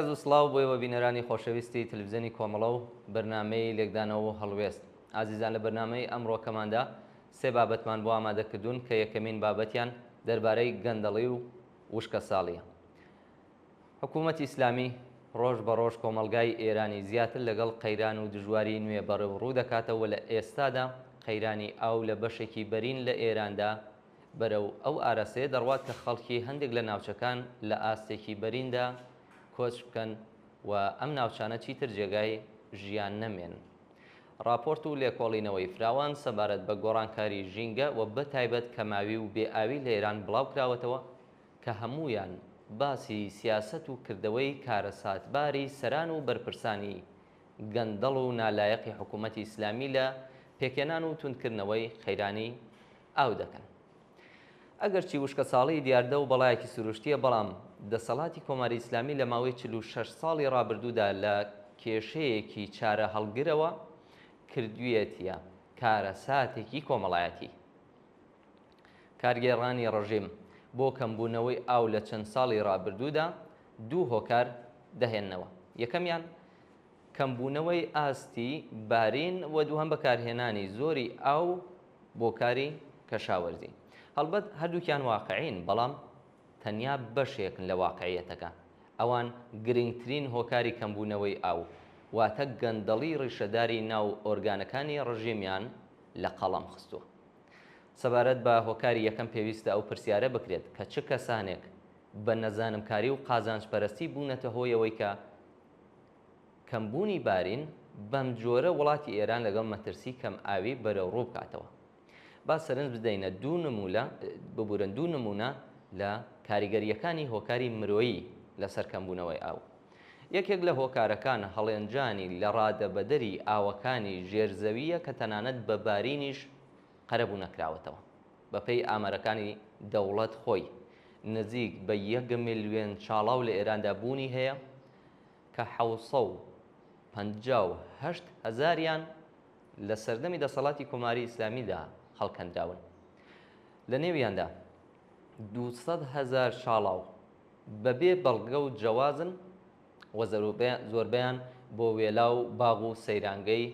پیاز و سڵاو بۆیەوە بینەرانی خۆشەویستی تەلەڤیزیۆنی کۆمەڵە و بەرنامەی لێکدانەوە و هەڵوێست. ئازیزان لە بەرنامەی ئەمڕۆکەماندا سێ بابەتمان بۆ ئامادەکردوون کە یەکەمین بابەتیان دەربارەی گەندەڵی و وشکە ساڵیە. حکوومەتی ئیسلامی ڕۆژ بە ڕۆژ کۆمەلگای ئێرانی زیاتر لەگەڵ قەیران و دژواری نوێ بەڕێوەڕوو دەکاتەوە لە ئێستادا قەیرانی ئاو لە بەشێکی بەرین لە ئێراندا بەرەو ئەو ئارەسەیە دەڕوات کە خەڵکی هەندێک لە ناوچەکان لە ئاستێکی بەریندا کۆچ بکەن و ئەم ناوچانە چیتر جێگای ژیان نەمێن. راپۆرت و لێکۆڵینەوەی فراوان سەبارەت بە گۆڕانکاری ژینگە و بە تایبەت کەماوی و بێئاوی لە ئێران بڵاو کراوەتەوە کە هەمویان باسی سیاسەت و کردەوەی کارە ساتباری سەران و بەرپرسانی گەندەڵ و نالایەقی حکوومەتی ئیسلامی لە پێکێنان و توندکردنەوەی قەیرانی ئاو دەکەن. ئەگەرچی وشکە ساڵی دیاردە و بەڵایەکی سروشتیە، بەڵام دەسەڵاتی کۆماری ئیسلامی لە ماوەی 46 ساڵی ڕابردوودا لە کێشەیەکی چارە هەڵگرەوە کردوویەتیە کارە ساتێکی کۆمەڵایەتی. کارگێڕانی ڕژیم بۆ کەمبوونەوەی ئاو لە چەند ساڵی ڕابردوودا دوو هۆکار دەهێننەوە. یەکەمیان کەمبوونەوەی ئاستی بارین و دووهەم بەکارهێنانی زۆری ئاو بۆ کاری کەشاوەرزی. هەڵبەت هەردووکیان واقعین، بەڵام تەنیا بەشێکن لە واقعیەتەکە. ئەوان گرنگترین هۆکاری کەمبوونەوەی ئاو واتە گەندەڵی ڕیشەداری ناو ئۆرگانەکانی ڕژیمیان لە قەڵەم خستووە. سەبارەت بە هۆکاری یەکەم پێویستە ئەو پرسیارە بکرێت کە چ کەسانێک بە نەزانمکاری و قازانجپەرستی بوونەتە هۆیەوەی کە کەمبوونی بارین بەم جۆرە وڵاتی ئێران لەگەڵ مەترسی کەم ئاوی بەرەو ڕوو بکاتەوە. با سەرنج بدەینە ببورن دوو نمونە لە کاریگەریەکانی هۆکاری مرۆیی لەسەر کەمبوونەوەی ئاو. یەکێک لە هۆکارەکان هەڵێنجانی لە ڕادەبەدەری ئاوەکانی ژێرزەویە کە تەنانەت بە بارینیش قەرەبوو نەکراوەتەوە. بەپێی ئامارەکانی دەوڵەت خۆی نزیک بە 1 ملیۆن چاڵاو لە ئێراندا بوونی هەیە کە 758 هەزاریان لە سەردەمی دەسەڵاتی کۆماری ئیسلامیدا هەڵکەندراون. لە نێویاندا 200,000 شاڵاو بەبێ بەڵگە و جەوازن و زۆربیان بۆ وێلا و باغ و سەیرانگەی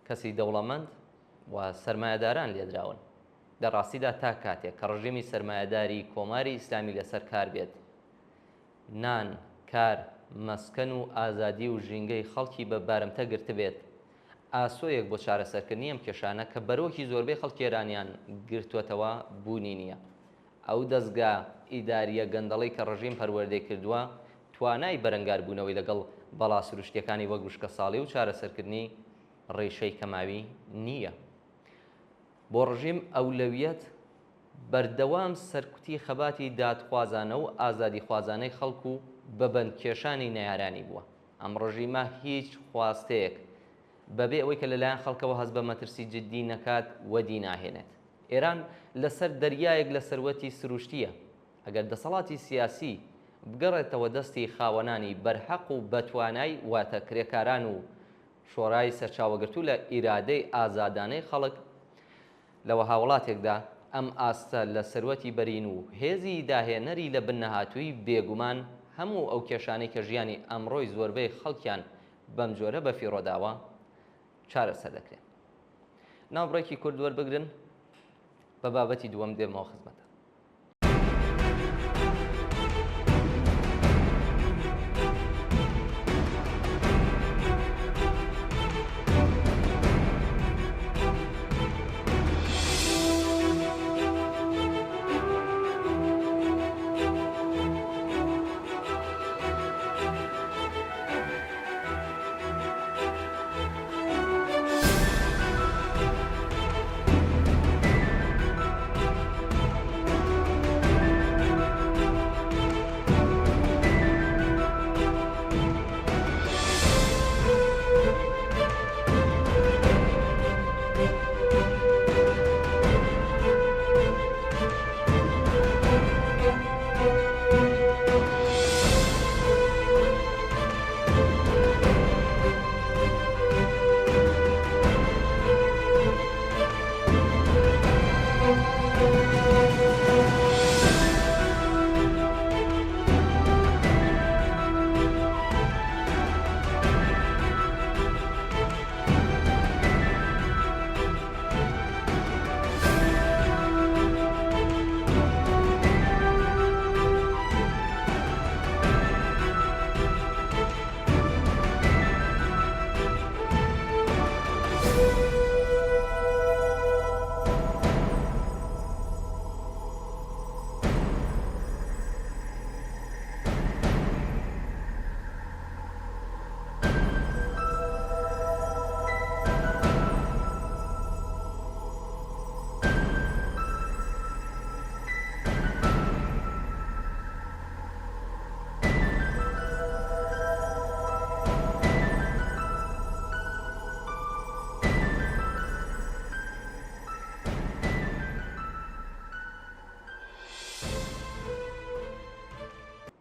کەسی دەوڵەمەند و سەرمایەداران لێدراون. لە ڕاستیدا تا کاتێک کە ڕژیمی سەرمایەداری کۆماری ئیسلامی لەسەر کار بێت، نان، کار، مەسکەن و ئازادی و ژینگەی خەڵکی بە بارمتە گرت بێت، ئاسۆیەک بۆ چارەسەرکردنی ئەم کێشانە کە بەرۆکی زۆربەی خەڵکی ئێرانیان گرتووەتەوە بوونی نییە. ئەو دەستگا ئیداریە گەندەڵی کە ڕژیم پەروەردەی کردووە توانای بەرەنگاربوونەوەی لەگەڵ بەڵا سروشتیەکانی وەک وشکە ساڵی و چارەسەرکردنی ڕێشەی کەماوی نییە. بۆ ڕژیم ئەولەویەت بەردەوام سەرکوتی خەباتی دادخوازانە و ئازادی خوازانەی خەڵکو و بەبەندکێشانی نەیارانی بووە. ئەم ڕژیمە هیچ خواستەیەک بەبێ ئەوەی کە لەلایەن خەڵکەوە هەست بە مەترسی جددی نەکات وەدی ناهێنێت. ئێران لەسەر دەریایەک لە سەروەتی سروشتیە. ئەگەر دەسەڵاتی سیاسی بگەڕێتەوە دەستی خاوەنانی بەرحەق و بەتوانای واتە کرێکاران و شۆڕای سەرچاوەگرتوو لە ئیرادەی ئازادانەی خەڵک، لەوە هاوڵاتێکدا ئەم ئاستە لە سەروەتی بەرین و هێزی داهێنەری لە بنەهاتووی بێگومان هەموو ئەو کێشانەی کە ژیانی ئەمڕۆی زۆربەی خەڵکیان بەم جۆرە بەفیڕۆداوە چارەسەر دەکرێت. ناوبڕێکی کورد وەربگرن، بە بابەتی دووەم دێمەوە خزمەتە.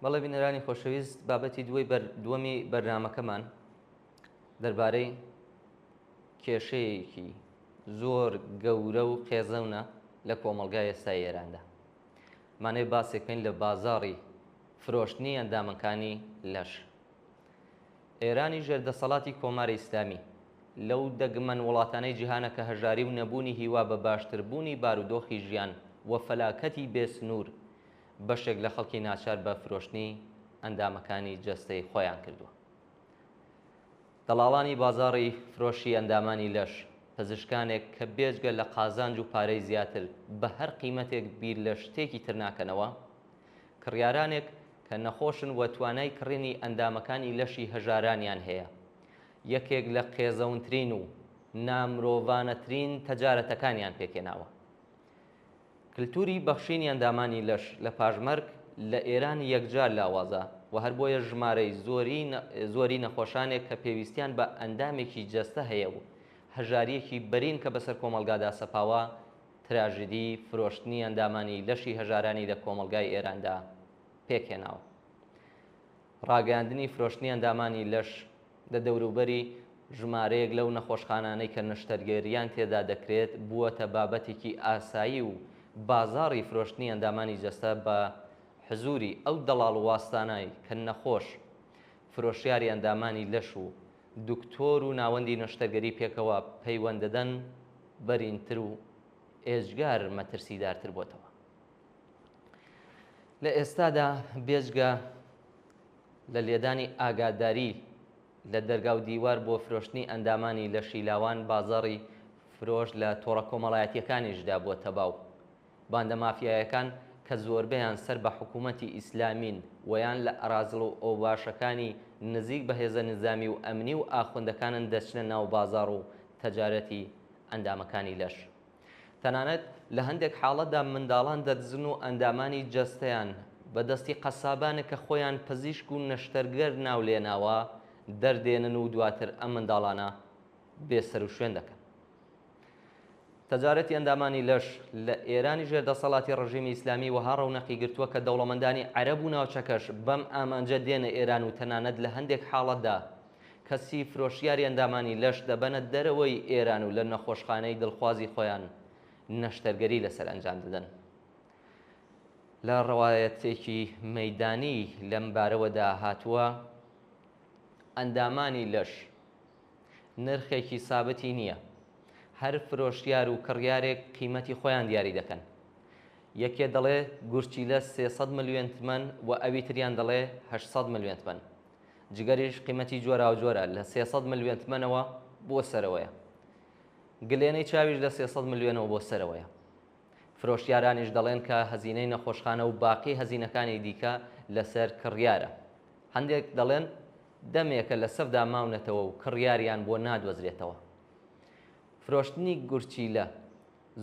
بەڵێ بینەرانی خۆشەویست بابەتی دووەمی بەرنامەکەمان دەربارەی کێشەیەکی زۆر گەورە و خێزەونە لە کۆمەلگای ئێستای ئێراندا. مانەوێت باسێکەین لە بازاڕی فرۆشتنی ئەندامەکانی لەش. ئێرانی ژێردەسەڵاتی کۆماری ئیسلامی لەو دەگمەن وڵاتانەی جیهانە کە هەژاری و نەبوونی هیوا بە باشتربوونی بارودۆخی ژیان و فەلاکەتی بێسنوور بەشێک لە خەڵکی ناچار بە فرۆشتنی ئەندامەکانی جەستەی خۆیان کردووە. دەڵاڵانی بازاڕی فرۆشی ئەندامانی لەش، پزیشکانێک کە بێجگە لە قازانج و پارەی زیاتر بە هەر قیمەتێک بیر لە شتێکی تر ناکەنەوە، کڕیارانێک کە نەخۆشن و توانای کڕینی ئەندامەکانی لەشی هەژارانیان هەیە، یەکێک لە قێزەونترین و نامرۆڤانەترین تەجارەتەکانیان پێکێناوە. کللتوری بەخشینی ئەندامانی لەش لە پاژمەرگ لە ئێران یەکجار لاوازە و هەر بۆیە ژمارەی زۆری نەخۆشانێک کە پێویستیان بە ئەندامێکی جەستە هەیە و هەژاریەکی بەرین کە بەسەر کۆمەلگادا سەپاوە، تراژدی فرۆشتنی ئەندامانی لەشی هەژارانی لە کۆمەلگای ئێراندا پێکێناوە. ڕاگەاندنی فرۆشتنی ئەندامانی لەش لە دەوروبەری ژمارەیەک لەو نەخۆشخانانەی کە نەشتەرگەریان تێدا دەکرێت بووەتە بابەتێکی ئاسایی و بازاڕی فرۆشتنی ئەندامانی جەستە بە حزوری ئەو دەڵاڵ و واستانای کە نەخۆش فرۆشیاری ئەندامانی لەش و دکتۆر و ناوەندی نەشتەرگەری پێکەوە پەیوەندەدەن بەرینتر و ئێجگار مەترسیدارتر بۆتەوە. لە ئێستادا بێجگە لە لێدانی ئاگاداری لە دەرگا و دیوار بۆ فرۆشتنی ئەندامانی لەشی لاوان، بازاڕی فرۆش لە تۆڕە کۆمەڵایەتیەکانیشدا بووە تەواو. باندە مافیایەکان کە زۆربەیان سەر بە حکوومەتی ئیسلامین ویان لە ئەرازڵ و ئۆباشەکانی نزیک بە هێزە نظامی و ئەمنی و ئاخوندەکانن دەچنە ناو بازاڕ و تەجارەتی ئەندامەکانی لەش. تەنانەت لە هەندێک حاڵەتدا منداڵان دەدزن و ئەندامانی جەستەیان بەدەستی قەسابانە کە خۆیان پزیشک و نەشتەرگەر ناولێناوە دەردێنن و دواتر ئەم منداڵانە بێسەر و شوێن دەکەن. تەجارەتی ئەندامانی لەش لە ئێرانی ژێردەسەڵاتی ڕژیمی ئیسلامی وەها ڕەونەقی گرتووە کە دەوڵەمەندانی عەرەب و ناوچەکەش بەم ئامانجە دێنە ئێران و تەنانەت لە هەندێک حاڵەتدا کەسی فرۆشیاری ئەندامانی لەش دەبەنە دەرەوەی ئێران و لە نەخۆشخانەی دڵخوازی خۆیان نەشتەرگەری لەسەر ئەنجام دەدەن. لە ڕەوایەتێکی مەیدانی لەم بارەوەدا هاتووە ئەندامانی لەش نرخێکی سابتی نییە. هەر فرۆشیار و کڕیارێک قیمەتی خۆیان دیاری دەکەن. یەکێ دەڵێ گورچی لە 300 ملیۆن تمەن و ئەوی تریان دەڵێ 800 ملیۆن تمەن. جگەریش قیمەتی جۆرا و جۆرە لە 300 ملیۆن تمەنەوە بۆ سەرەوەیە. گلێنەی چاویش لە 300 ملیۆنەوە بۆ سەرەوەیە. فرۆشیارانیش دەڵێن کە هەزینەی نەخۆشخانە و باقی هەزینەکانی دیکە لەسەر کڕیارە. هەندێک دەڵێن دەمێکە لە سەفدا ماونەتەوە و کڕیاریان بۆ نادوەزرێتەوە. فرۆشتنی گورچیلە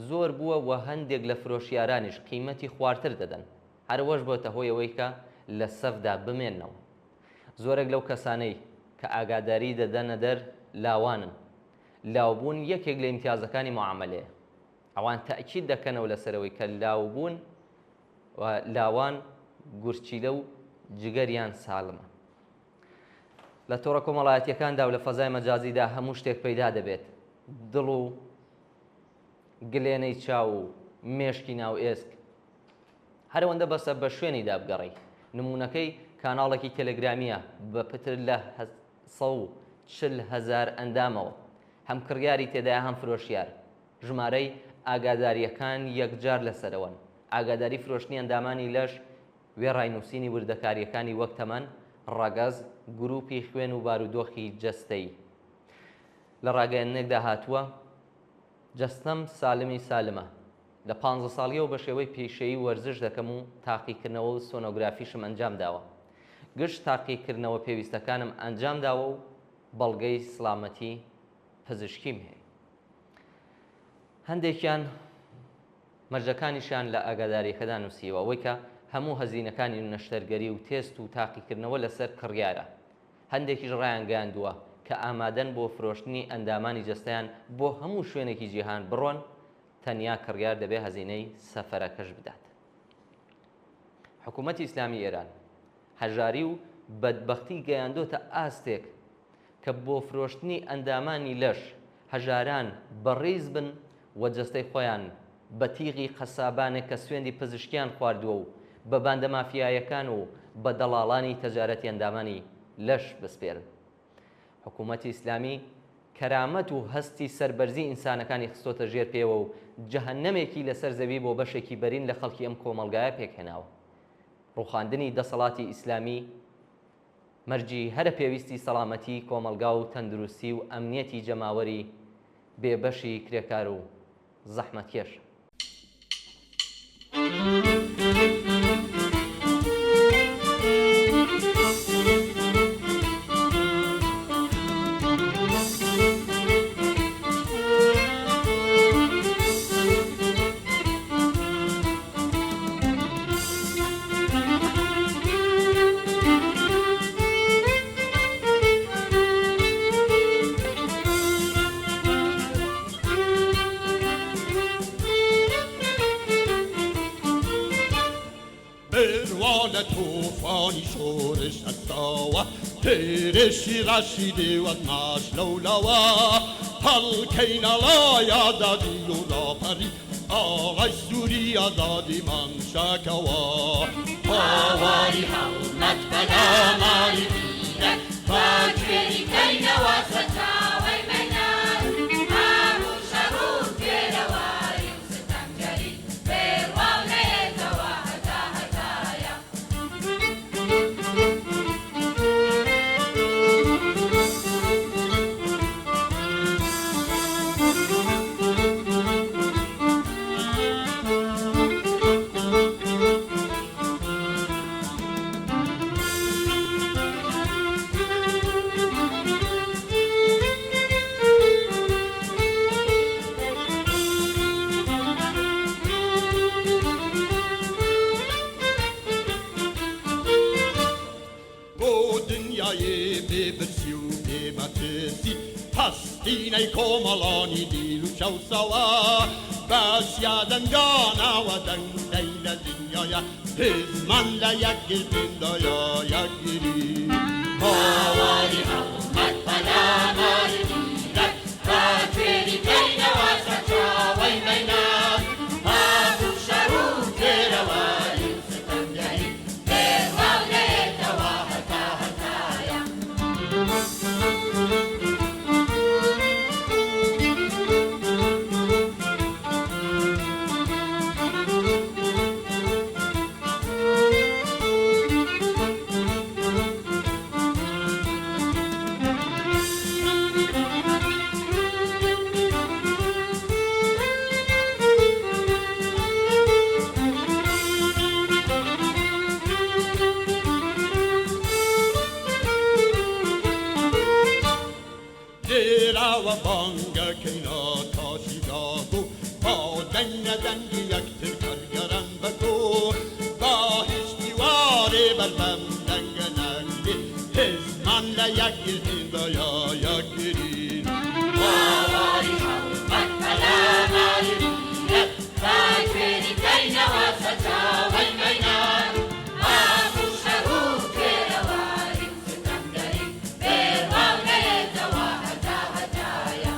زۆر بووە و هەندێک لە فرۆشیارانیش قیمەتی خواردتر دەدەن، هەروەش بۆتە هۆی ئەوەی کە لە سەفدا بمێننەوە. زۆرێک لەو کەسانەی کە ئاگاداری دەدەنە دەر لاوانن. لاوبوون یەکێک لە ئیمتیازەکانی معاملەیە. ئەوان تەئکید دەکەنەوە لەسەرەوەی کە لاوبوون و لاوان گورچیلە و جگەریان ساڵمە. لە تۆڕە کۆمەڵایەتیەکاندا و لە فەزای مەجازیدا هەموو شتێک پەیدا دەبێت. دڵ و گلێنەی چاو و مێشکی ناو ئێسک هەرەوەندە بەسە بە شوێنی دابگەڕی. نمونونەکەی کاناڵێکی تەلەگرامیە بە پتر لە 140,000 ئەندامەوە، هەم کڕیاری تێدایە هەم فرۆشیار. ژمارەی ئاگاداریەکان یەکجار لەسەرەوەن. ئاگاداری فرۆشتنی ئەندامانی لەش وێڕاینووسینی وردەکاریەکانی وەک تەمەن، ڕەگەز، گروپی خوێن و بارودۆخی جەستەی. لە ڕاگەیەنێکدا هاتووە جەستەم سالمی سالمە. لە 15 ساڵیەوە بە شێوەی پێشەیی وەرزش دەکەم و تاقیکردنەوە و سۆنۆگرافیشم ئەنجام داوە. گشت تاقیکردنەوە پێویستەکانم ئەنجام داوە و بەڵگەی سڵامەتی پزیشکیم هەیە. هەندێکیان مەرجەکانیشان لە ئاگاداریەکەدا نووسیوە، ئەوەی کە هەموو هەزینەکانی نەشتەرگەری و تێست و تاقیکردنەوە لەسەر کڕیارە. هەندێکیش ڕایان گەیاندووە کە ئامادەن بۆ فرۆشتنی ئەندامانی جەستەیان بۆ هەموو شوێنێکی جیهان بڕۆن، تەنیا کڕیار دەبێ هەزینەی سەفەرەکەش بدات. حکوومەتی ئیسلامی ئێران هەژاری و بەدبەختی گەیاندۆتە ئاستێک کە بۆ فرۆشتنی ئەندامانی لەش هەژاران بەڕێز بن و جەستەی خۆیان بە تیغی قەسابانێک کە سوێندی پزیشکیان خواردووە و بە باندە مافیایەکان و بە دەڵاڵانی تەجارەتی ئەندامانی لەش بەسپێرن. حکوومەتی ئیسلامی کەرامەت و هەستی سەربەرزی ئینسانەکانی خستۆتە ژێر پێوە و جەهەنەمێکی لەسەر زەوی بۆ بەشێکی بەرین لە خەڵکی ئەم کۆمەڵگایە پێکهێناوە. ڕوخاندنی دەسەڵاتی ئیسلامی مەرجی هەرە پێویستی سەڵامەتی کۆمەلگا و تەندروستی و ئەمنیەتی جەماوەری بێبەشی کرێکار و زەحمەتکێش. توفانی شورش هستاوه تیرشی رشیدی و ناش لولاوه حلقین لا یادادی و لا پری آغای سوری آزادی من شکوا آواری حومت بلا ماری دیده فاجری کین واسطاوی منار آمو شروع پیرواری و ستنگری بیروانه دوا هتا هتایا هستینەی کۆمەڵانی دیل و شەوسەوە بەس یادەنگانە و دەنگدەی لە دنیاە هزمان لە یەکگرتندایە یەکگیری آواری حومت بلا ماری دیده فاجری کین واسطاوی منار آمو شروع پیرواری و ستنگری بیروانه دوا هتا هتایا و بانگە کەینا تاشیداگو با دەنگە دەنگی یەکتر کەرگەرم بەکۆ با هیچ دیوارێ بەربەم دەنگە نەنگی هزمان لە یەکگرتندایە یەکگیرین آواری حومت بلا ماری دیده فاجری کین واسطاوی منار آمو شروع پیرواری و ستنگری بیروانه دوا هتا هتایا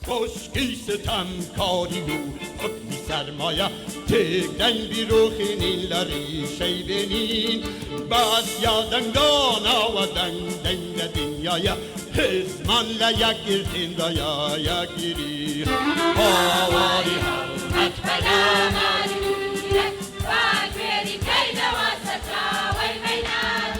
خشکی ستمکاری و حکمی سرمایه تگدن بیروخینین لریشی بینین بس یادنگانا و دنگ دنیای هزمان لیکگرتندایە یەکگیری آواری حومت بلا ماری دیده فاجری کین واسطاوی منار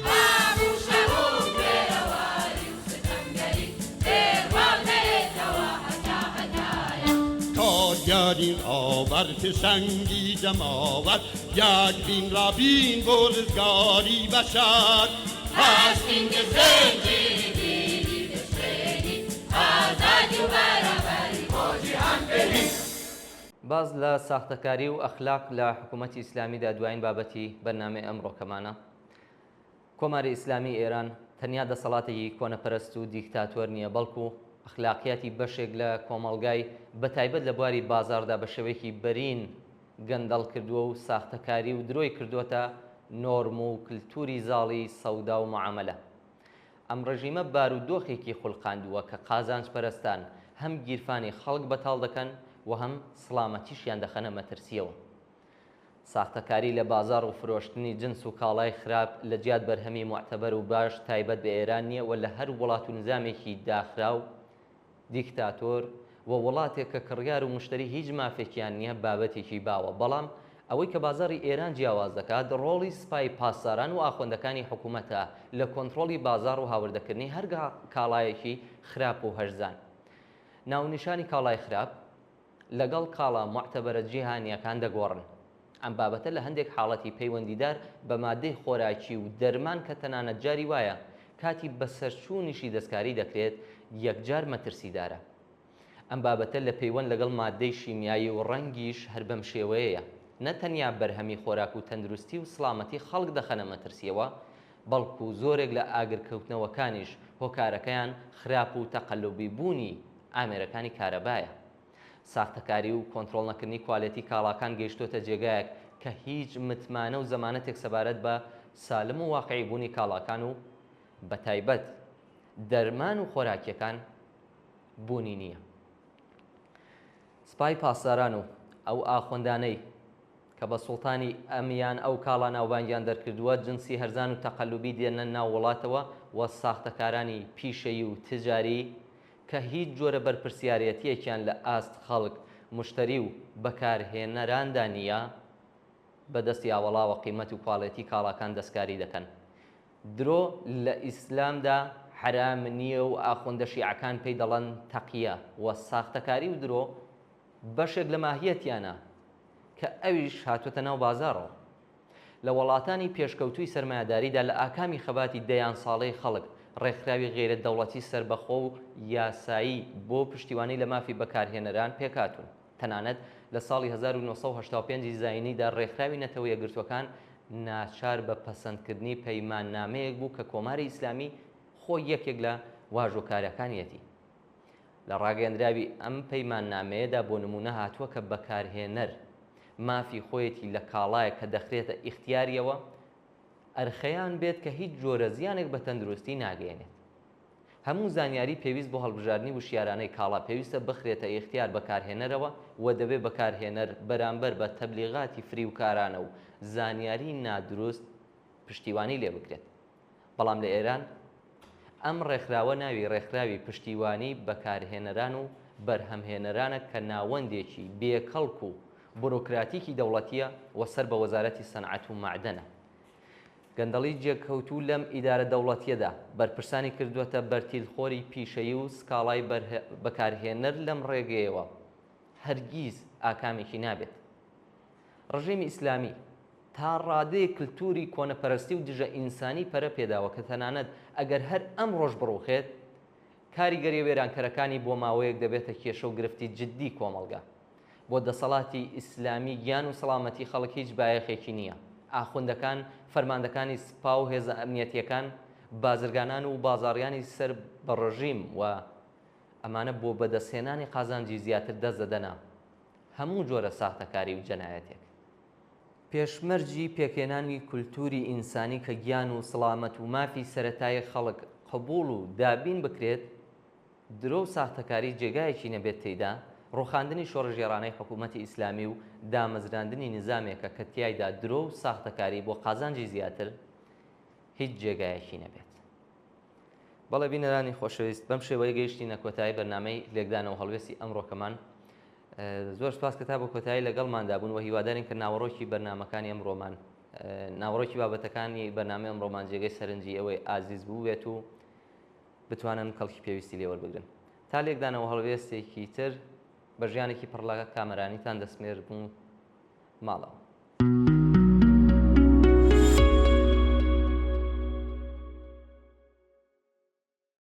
آمو شروع پیرواری و ستنگری بیروانه دوا هتا هتایا تا بیارین آور پشنگی جماور یک بین را بین بزرگاری بشد هستیم که زنجیری دیدی بشنی آزادی و برابری بۆ جیهان ببین. باز لە ساختەکاری و ئەخلاق لە حکوومەتی ئیسلامیدا دوایین بابەتی بەرنامەی ئەمڕۆکەمانە. کۆماری ئیسلامی ئێران تەنیا دەسەڵاتێکی کۆنەپەرست و دیکتاتۆر نییە، بەڵکو ئەخلاقیاتی بەشێک لە کۆمەڵگای بەتایبەت لە بواری بازاردا بە شێوەیەکی بەرین گەندەڵ کردووە و ساختەکاری و درۆی کردووەتە نۆرم و کللتوری زاڵی سەودا و معاملە. ئەم ڕژیمە بارودۆخێکی خوڵقاندووە کە قازانج پەرستان هەم گیرفانی خەڵک بەتاڵ دەکەن و هەم سڵامەتیشیان دەخەنە مەترسیەوە. ساختەکاری لە بازار و فرۆشتنی جنس و کاڵای خراپ لە جیات بەرهەمی معتەبەر و باش تایبەت بە ئێران نییە و لە هەر وڵات و نظامێکی داخرا و دیکتاتۆر و وڵاتێک کە کڕیار و مشتری هیچ مافێکیان نییە بابەتێکی باوە. بەڵام ئەوەی کە بازاری ئێران جیاواز دەکات ڕۆڵی سپای پاسداران و ئاخۆندەکانی حکوومەتە لە کۆنتترۆلی بازار و هاوردەکردنی هەر کاڵایەکی خراپ و هەرزان. ناونیشانی کاڵای خراپ لەگەڵ کاڵا معتەبەرە جیهانیەکان دەگۆڕن. ئەم بابەتە لە هەندێک حاڵەتی پەیوەندیدار بە مادەی خۆراکی و دەرمان کە تەنانەت جاری وایە کاتی بەسەرچوونیشی دەستکاری دەکرێت یەکجار مەترسیدارە. ئەم بابەتە لە پەیوەند لەگەڵ مادەی شیمیایی و ڕەنگیش هەر بەم شێوەیە نەتەنیا بەرهەمی خۆراک و تەندروستی و سڵامەتی خەڵک دەخەنە مەترسیەوە، بەڵکو زۆرێک لە ئاگرکەوتنەوەکانیش هۆکارەکەیان خراپ و تەقەلوبی بوونی ئامێرەکانی کارەبایە. ساختەکاری و کۆنتترۆل نەکردنی کوالێتی کاڵاکان گەیشتۆتە جێگایەک کە هیچ متمانە و زەمانەتێک سەبارەت بە سالم و واقعی بوونی کاڵاکان و بە تایبەت دەرمان و خۆراکیەکان بوونی نییە. سپای پاسداران و ئەو ئاخۆندانەی کە بە سوڵتانی ئەمیان ئەو کاڵا ناوبانگیان دەرکردووە جنسی هەرزان و تەقەلوبی دێنە ناو وڵاتەوە و ساختەکارانی پیشەیی و تجاری کە هیچ جۆرە بەرپرسیارەتیەکیان لە ئاست خەڵک مشتری و بەکارهێنەراندا نییە بەدەستی ئاوەڵاوە قیمەت و کوالێتی کاڵاکان دەستکاری دەکەن. درۆ لە ئیسلامدا حرام نییە و ئاخۆندە شیعەکان پێی دەڵێن تەقیە و ساختەکاری و درۆ بەشێک لە ماهیەتیانە کە ئەویش هاتوۆتە ناو بازارەوە. لە وڵاتانی پێشکەوتووی سەرمایه‌داریدا لە ئاکامی خەباتی دەیان ساڵەی خەڵک ڕێکخراوی غیرەت دەوڵەتی سربەخۆ و یاسایی بۆ پشتیوانی لە مافی بەکارهێنەران پێکاتون. تەنانەت لە ساڵی 1985 زاینیدا ڕێکخراوی نەتەوە یەکگرتوەکان ناچار بە پەسەندکردنی پەیماننامەیەک بوو کە کۆماری ئیسلامی خۆی یەکێک لە واژۆکارەکانیەتی. لە ڕاگەیەندراوی ئەم پەیماننامەیەدا بۆ نمونە هاتووە کە بەکارهێنەر مافی خۆیەتی لە کاڵایە کە دەخرێتە ئیختیاریەوە ئەرخەیان بێت کە هیچ جۆرە زیانێک بە تەندروستی ناگەێنێت. هەموو زانیاری پێویست بۆ هەڵبژاردننی وشیارانەی کاڵا پێویستە بخرێتە ئیختیار بەکارهێنەرەوە و دەبێت بەکارهێنەر بەرامبەر بە تەبلیغاتی فریوکارانە و زانیاری نادروست پشتیوانی لێ بکرێت. بەڵام لە ئێران ئەم ڕێکخراوە ناوی ڕێکخراوی پشتیوانی بەکارهێنەران و بەرهەمهێنەرانە کە ناوەندێکی بێکەڵک و بۆرۆکراتیکی دەوڵەتیە و سەر بە وەزارەتی سەنعەت و معدەنە. گەندەڵی جێکەوتوو لەم ئیدارە دەوڵەتیەدا بەرپرسانی کردووەتە بەرتیلخۆری پیشەیی و سکاڵای بەکارهێنەر لەم ڕێگەیەوە هەرگیز ئاکامێکی نابێت. ڕژیمی ئیسلامی تا ڕادەیە کللتوری کۆنەپەرستی و دژە ئینسانی پەرە پێداوە کە تەنانەت ئەگەر هەر ئەم ڕۆژ بڕوخێت کاریگەری وێرانکەرەکانی بۆ ماوەیەک دەبێتە کێشە و گرفتی جددی کۆمەڵگا. بۆ دەسەڵاتی ئیسلامی گیان و سەڵامەتی خەڵک هیچ بایەخێکی نییە. ئاخوندەکان فەرماندەکانی سپا و هێزە ئەمنیەتیەکان بازرگانان و بازاڕیانی سەر بە ڕژیم و ئەمانە بۆ بەدەستهێنانی قازانجی زیاتر دەست دەدەنا هەموو جۆرە ساختەکاری و جەنایەتێک. پێشمەرجی پێکهێنانی کولتوری ئینسانی کە گیان و سڵامەت و مافی سەرەتای خەڵک قبوڵ و دابین بکرێت درۆ و ساختەکاری جێگایەکی نەبێت تێیدا ڕوخاندنی شۆڕژێڕانەی حکوومەتی ئیسلامی و دامەزراندنی نظامێکە کە تیایدا درۆ و ساختەکاری بۆ قازانجی زیاتر هیچ جێگایەکی نەبێت. بەڵێ بینەرانی خۆشەویست بەم شێوەیە گەیشتینە کۆتایی بەرنامەی لێکدانەوە هەڵوێستی ئەمڕۆکەمان. زۆر سپاس کە تا بۆ کۆتایی لەگەڵماندا بوون و هیوادارین کە ناوەڕۆکی بەرنامەکانی ئەمڕۆمان ناوەڕۆکی بابەتەکانی بەرنامەی ئەمڕۆمان جێگەی سەرنجی ئەوەی ئازیز بوو بێت و بتوانن کەڵکی پێویستی لێوەربگرن. تا لێکدانەوە هەڵوێستێکی تر بە ژیانێکی پڕ لە کامەرانیتان دەسمێردن ماڵەوە.